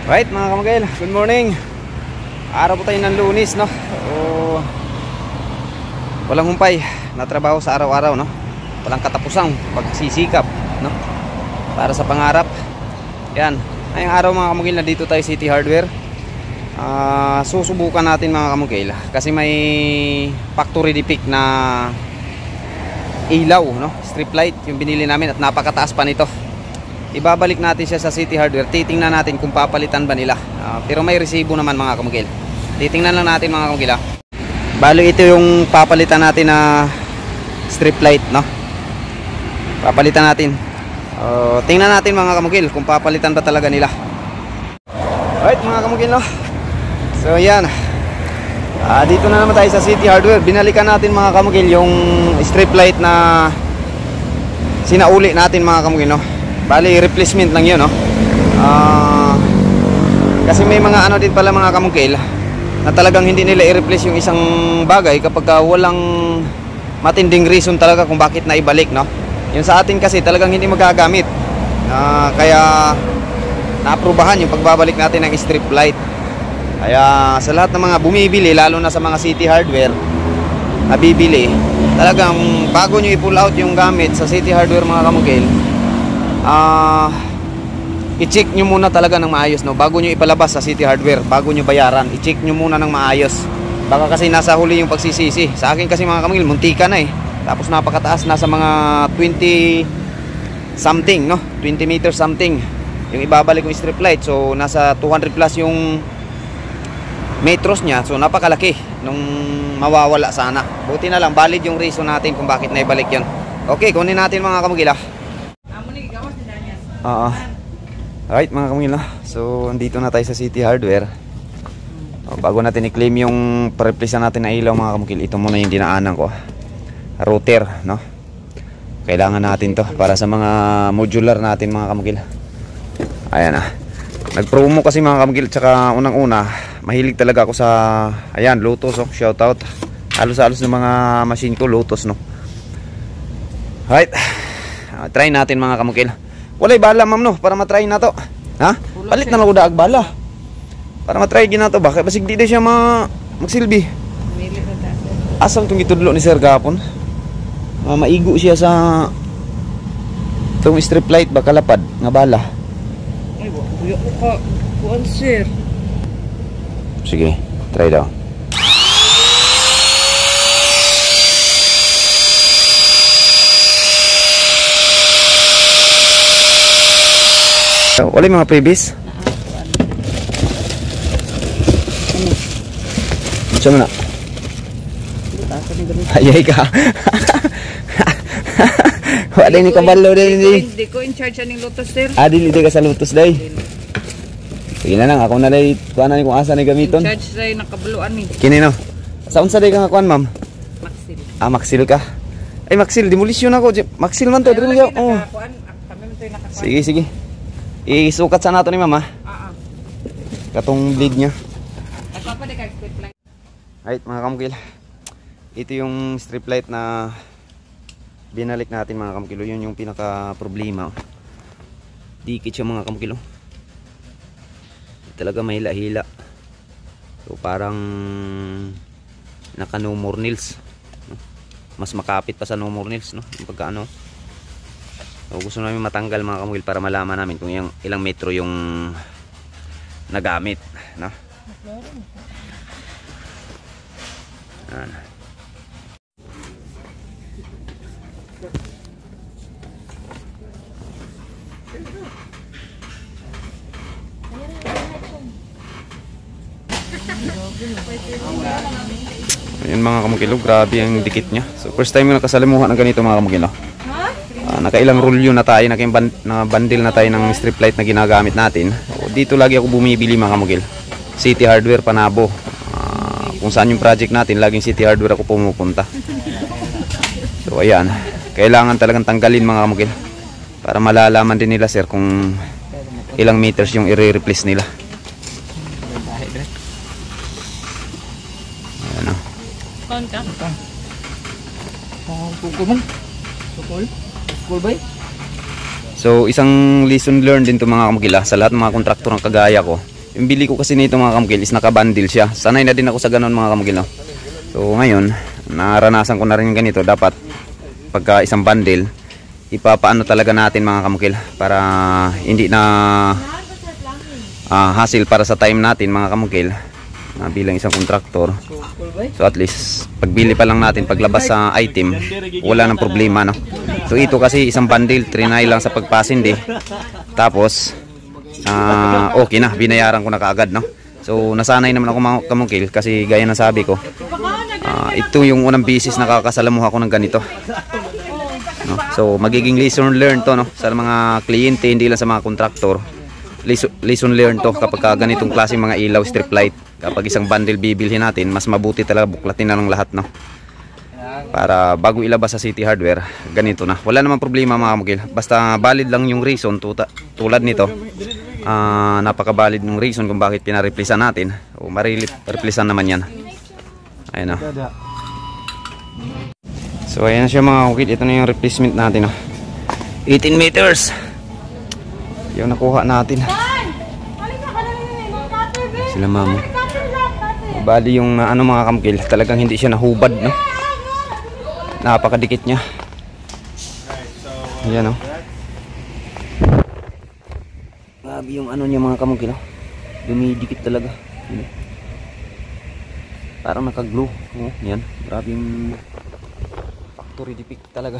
Right mga kamagil, good morning. Araw po tayo ng Lunes, no? Walang humpay na trabaho sa araw-araw, no? Walang katapusang pagsisikap, no? Para sa pangarap. Yan, ngayong araw mga kamagil, na dito tayo City Hardware. Susubukan natin mga kamagil kasi may factory defect na ilaw, no? Strip light yung binili namin at napakataas pa nito. Ibabalik natin siya sa City Hardware. Titingnan natin kung papalitan ba nila. Pero may resibo naman mga kamugil. Titingnan lang natin mga kamugil. Bali ito yung papalitan natin na strip light, no? Papalitan natin. Tingnan natin mga kamugil kung papalitan ba talaga nila. Alright mga kamugil, no? So yan. Dito na naman tayo sa City Hardware. Binalikan natin mga kamugil yung strip light na sinauli natin mga kamugil, no? Bali replacement lang yun, no? Kasi may mga ano din pala mga kamungkil na talagang hindi nila i-replace yung isang bagay kapag walang matinding reason talaga kung bakit na ibalik, no? Yung sa atin kasi talagang hindi magagamit, kaya naaprubahan yung pagbabalik natin ng strip light. Kaya sa lahat ng mga bumibili, lalo na sa mga City Hardware na bibili, talagang bago nyo i-pull out yung gamit sa City Hardware mga kamungkil, i-check nyo muna talaga ng maayos, no? Bago nyo ipalabas sa City Hardware, bago nyo bayaran, i-check nyo muna ng maayos. Baka kasi nasa huli yung pagsisisi. Sa akin kasi mga kamangil, muntika na eh. Tapos napakataas, nasa mga 20 something, no? 20 meters something yung ibabalik yung strip light. So nasa 200 plus yung metros nya. So napakalaki nung mawawala sana. Buti na lang, valid yung reason natin kung bakit na ibalik yun. Okay, kunin natin mga kamangil. Alright mga kamangil, so andito na tayo sa City Hardware. Bago natin i-claim yung pa-replace natin na ilaw mga kamangil, ito muna yung dinaanan ko, router, no? Kailangan natin to para sa mga modular natin mga kamangil. Ayan na, nag-promo kasi mga kamangil. Tsaka unang-una, mahilig talaga ako sa, ayan, Lotus, oh, shoutout. Halos-halos ng mga machine ko Lotus, no? Alright, try natin mga kamangil. Walay bala ma'am, no, para matry na to. Ha? Palit na lang ko daag bala para matry gina to ba? Kaya basig di na siya magsilbi. Asam itong itudlo ni Sir Gapon. Maigo siya sa itong strip light ba kalapad nga bala. Ay, buyo ka. Kuan sir. Sige, try daw. Wala mga previous? Saan mo na? Ayay ka. Wala ni kabalo din. Hindi ko in charge aning Lotus sir. Dili ka sa Lotus day. Sige na lang, ako na day kuan na kung asa ni gamiton. In charge day nakabuluan ni. Kini no. Sa unsa day ka nga kuan ma'am? Maxil. Maxil ka. Ay Maxil, demolisyon ako. Maxil man to, dili ka. Oh. Sige, sige. Isukat sa nato ni mama. Katong blade nya. Right mga kamukil, ito yung strip light na binalik natin mga kamukilo. Yun yung pinaka problema. Dikit siya mga kamukilo. Talaga may hila-hila. So parang naka no more nails, no? Mas makapit pa sa no more nails, no? Yung pagka ano. So, gusto namin matanggal mga kamukil para malaman namin kung ilang metro yung nagamit, no? Ayan mga kamukilo, grabe ang dikit nya. So first time yung nakasalimuhan ng ganito mga kamukilo. Nakailang rulyo na tayo, bundle na tayo ng strip light na ginagamit natin. Dito lagi ako bumibili mga kamugil. City Hardware, Panabo. Kung saan yung project natin, laging City Hardware ako pumupunta. So ayan, kailangan talagang tanggalin mga kamugil para malalaman din nila sir kung ilang meters yung i-replace nila. Ayan o. So isang lesson learned din to mga kamukila sa lahat ng mga kontraktor ng kagaya ko. Yung bili ko kasi nito mga kamukil is nakabundle siya. Sanay na din ako sa ganun mga kamukil, no? So ngayon, naranasan ko na rin ganito. Dapat pagka isang bundle, ipapaano talaga natin mga kamukil para hindi na hassle para sa time natin mga kamukil bilang isang kontraktor. So at least pagbili pa lang natin, paglabas sa item, wala nang problema, no? So ito kasi isang bundle, trinay lang sa pagpasindi. Tapos okay na, binayaran ko na kaagad, no? So nasanay naman ako kamukil kasi gaya ng sabi ko, ito yung unang bisis nakakasalamuha ko ng ganito, no? So magiging lesson learned to, no? Sa mga kliyente, hindi lang sa mga kontraktor. Lesson learned to kapag ganitong klaseng mga ilaw, strip light. Kapag isang bundle bibilhin natin, mas mabuti talaga buklatin na ng lahat, no? Para bago ilabas sa City Hardware, ganito na. Wala namang problema mga kamukil. Basta valid lang yung reason, tulad nito. Napaka-valid ng reason kung bakit pinareplacean natin. O marireplacean naman yan. Ayun na. So ayan na siya mga kamukil. Ito na yung replacement natin, no? 18 meters. Yung nakuha natin. Sila mamo. Bali yung ano mga kamukil, talagang hindi siya nahubad, no? Napakadikit niya. Ayan, no? Grabe yung ano niya mga kamukil, no? Dumidikit talaga. Parang naka-glue, no? Yan. Grabe yung factory defect talaga.